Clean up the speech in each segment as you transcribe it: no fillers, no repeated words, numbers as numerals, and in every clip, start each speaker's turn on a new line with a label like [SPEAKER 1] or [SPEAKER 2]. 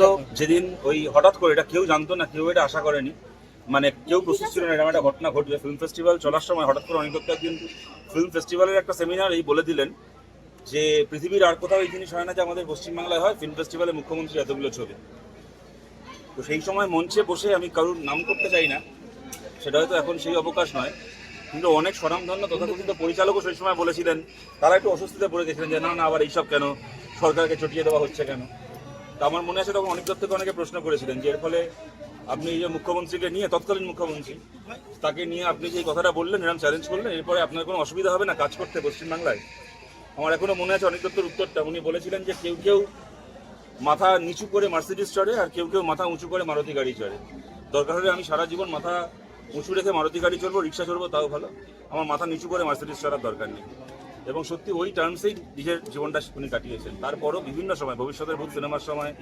[SPEAKER 1] তো যেদিন ওই হঠাৎ করে, এটা কেউ জানতো না, কেউ এটা আশা করেনি, মানে কেউ প্রস্তুত ছিল না এরকম একটা ঘটনা ঘটবে। ফিল্ম ফেস্টিভ্যাল চলার সময় হঠাৎ করে অনিক দত্ত একদিন ফিল্ম ফেস্টিভ্যালের একটা সেমিনার এই বলে দিলেন যে পৃথিবীর আর কোথাও এই জিনিস হয় না যে আমাদের পশ্চিমবাংলায় হয়, ফিল্ম ফেস্টিভ্যালে মুখ্যমন্ত্রী এতগুলো ছবি। তো সেই সময় মঞ্চে বসে, আমি কারোর নাম করতে চাই না, সেটা হয়তো এখন সেই অবকাশ নয়, কিন্তু অনেক স্বনামধন্য তথাকথিত পরিচালকও সেই সময় বলেছিলেন, তারা একটু অস্বস্তিতে পড়ে গেছিলেন যে না না আবার এইসব কেন, সরকারকে চটিয়ে দেওয়া হচ্ছে কেন। তা আমার মনে আছে তখন অনেক দত্তকে অনেকে প্রশ্ন করেছিলেন যে এর ফলে আপনি এই যে মুখ্যমন্ত্রীকে নিয়ে, তৎকালীন মুখ্যমন্ত্রী তাকে নিয়ে আপনি যে কথাটা বললেন, এরকম চ্যালেঞ্জ করলেন, এরপরে আপনার কোনো অসুবিধা হবে না কাজ করতে পশ্চিমবাংলায়? আমার এখনো মনে আছে অনেক দত্তর উত্তরটা। উনি বলেছিলেন যে কেউ কেউ মাথা নিচু করে মার্সিডিজ চড়ে, আর কেউ কেউ মাথা উঁচু করে মারুতি গাড়ি চড়ে। দরকার হলে আমি সারা জীবন মাথা উঁচু রেখে মারুতি গাড়ি চড়বো, রিক্সা চড়বো, তাও ভালো, আমার মাথা নিচু করে মার্সিডিজ চড়ার দরকার নেই। এবং সত্যি ওই টার্মসেই নিজের জীবনটা উনি কাটিয়েছেন। তারপরও বিভিন্ন সময়, ভবিষ্যতের ভূত সিনেমার সময়,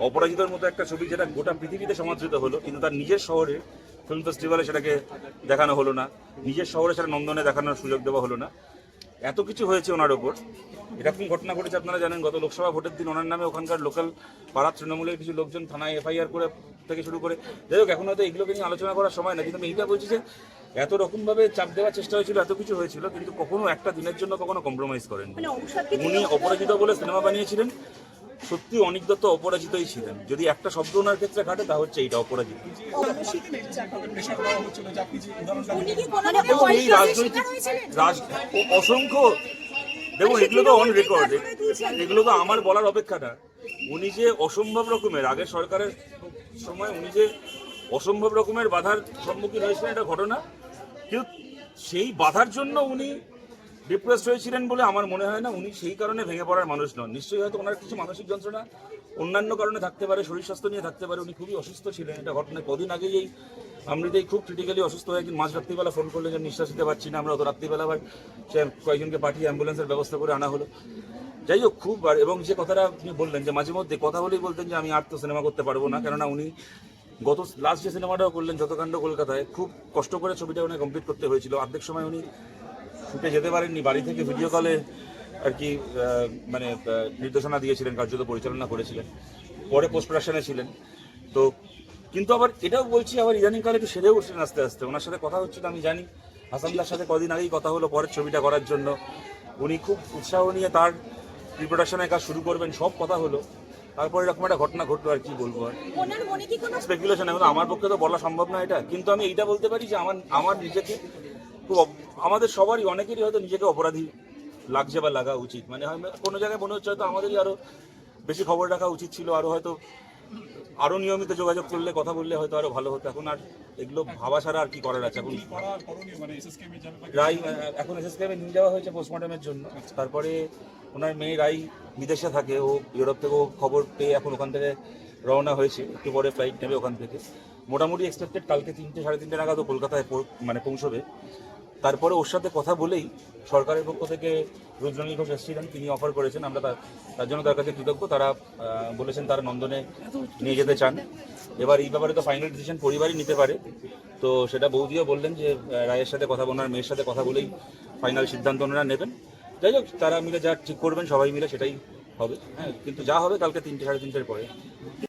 [SPEAKER 1] অপরাজিতার মতো একটা ছবি যেটা গোটা পৃথিবীতে সমাদৃত হলো, কিন্তু তার নিজের শহরে ফিল্ম ফেস্টিভ্যালে সেটাকে দেখানো হলো না, নিজের শহরে সেটা নন্দনে দেখানোর সুযোগ দেওয়া হলো না। এত কিছু হয়েছে ওনার ওপর। এরকম ঘটনা ঘটেছে, আপনারা জানেন, গত লোকসভা ভোটের দিন ওনার নামে ওখানকার লোকাল পাড়ার তৃণমূলের কিছু লোকজন থানায় এফআইআর করে থেকে শুরু করে, যাই হোক এখন হয়তো এগুলোকে নিয়ে আলোচনা করার সময় না, কিন্তু আমি এইটা বলছি যে এত রকমভাবে চাপ দেওয়ার চেষ্টা হয়েছিল, এত কিছু হয়েছিল, কিন্তু কখনো একটা দিনের জন্য কখনো কম্প্রোমাইজ করেন। উনি অপরাজিত বলে সিনেমা বানিয়েছিলেন, সত্যি অনিক দত্ত অপরাজিতই ছিলেন। যদি একটা শব্দ ওনার ক্ষেত্রে ঘাটে তা হচ্ছে এইটা, অপরাজিত। এবং এই রাজনৈতিক অসংখ্য, দেখুন এগুলো তো অন রেকর্ড, এগুলো তো আমার বলার অপেক্ষা না। উনি যে অসম্ভব রকমের, আগের সরকারের সময় উনি যে অসম্ভব রকমের বাধার সম্মুখীন হয়েছিলেন, এটা ঘটনা, কিন্তু সেই বাধার জন্য উনি ডিপ্রেসড হয়েছিলেন বলে আমার মনে হয় না। উনি সেই কারণে ভেঙে পড়ার মানুষ নন। নিশ্চয়ই হয়তো ওনার কিছু মানসিক যন্ত্রণা অন্যান্য কারণে থাকতে পারে, শরীর স্বাস্থ্য নিয়ে থাকতে পারে। উনি খুবই অসুস্থ ছিলেন, এটা ঘটনা। কদিন আগেই এই আমৃতেই খুব ক্রিটিক্যালি অসুস্থ হয়ে একদিন মাঝ রাত্রিবেলা ফোন করলে যে নিঃশ্বাস নিতে পারছি না আমরা, অত রাত্রিবেলা আবার সে কয়েকজনকে পাঠিয়ে অ্যাম্বুলেন্সের ব্যবস্থা করে আনা হলো। যাই হোক, খুব, এবং যে কথাটা আপনি বললেন যে মাঝে মধ্যে কথা বলেই বলতেন যে আমি আর তো সিনেমা করতে পারবো না, কেননা উনি গত লাস্ট যে সিনেমাটাও করলেন যতকাণ্ড কলকাতায়, খুব কষ্ট করে ছবিটা উনি কমপ্লিট করতে হয়েছিল। অর্ধেক সময় উনি শুটে যেতে পারেননি, বাড়ি থেকে ভিডিও কলে আর কি মানে নির্দেশনা দিয়েছিলেন, কার্যত পরিচালনা করেছিলেন, পরে পোস্ট প্রোডাকশনে ছিলেন। তো কিন্তু আবার এটাও বলছি, আবার ইদানিংকালে একটু সেরেও উঠছেন আস্তে আস্তে। ওনার সাথে কথা হচ্ছিল, আমি জানি হাসানদার সাথে কদিন আগেই কথা হলো পরের ছবিটা করার জন্য। উনি খুব উৎসাহ নিয়ে তার প্রি প্রোডাকশনের কাজ শুরু করবেন, সব কথা হলো। তারপরে এরকম একটা ঘটনা ঘটলো, আর কি বলবো, আর স্পেকুলেশন, এখন আমার পক্ষে তো বলা সম্ভব না এটা। কিন্তু আমি এইটা বলতে পারি যে আমার নিজেকে খুব, আমাদের সবারই, অনেকেরই হয়তো নিজেকে অপরাধী লাগছে বা লাগা উচিত। মানে কোনো জায়গায় মনে হচ্ছে হয়তো আমাদেরই আরো বেশি খবর রাখা উচিত ছিল, আরো হয়তো আরো নিয়মিত যোগাযোগ করলে, কথা বললে হয়তো আরো ভালো হতো। এখন আর এগুলো ভাবা ছাড়া আর কি করার আছে। এখন রাই, এখন এসএসকেএমে নিয়ে যাওয়া হয়েছে পোস্টমর্টমের জন্য। তারপরে ওনার মেয়ে রাই বিদেশে থাকে, ও ইউরোপ থেকে খবর পেয়ে এখন ওখান থেকে রওনা হয়েছে, একটু পরে ফ্লাইট নেবে ওখান থেকে। মোটামুটি এক্সপেক্টেড কালকে 3টে সাড়ে 3টে নাগাদ ও কলকাতায় মানে পৌঁছবে। তারপরে ওর সাথে কথা বলেই সরকারের পক্ষ থেকে রুদ্রনীল ঘোষ এসেছিলেন, তিনি অফার করেছেন, আমরা তার জন্য তার কাছে কৃতজ্ঞ। তারা বলেছেন তারা নন্দনে নিয়ে যেতে চান। এবার এই ব্যাপারে তো ফাইনাল ডিসিশন পরিবারই নিতে পারে, তো সেটা বৌদিও বললেন যে রায়ের সাথে কথা, ওনার মেয়ের সাথে কথা বলেই ফাইনাল সিদ্ধান্ত ওনারা নেবেন। যাই হোক, তারা মিলে যা ঠিক করবেন সবাই মিলে সেটাই হবে। হ্যাঁ, কিন্তু যা হবে কালকে 3টে সাড়ে 3টের পরে।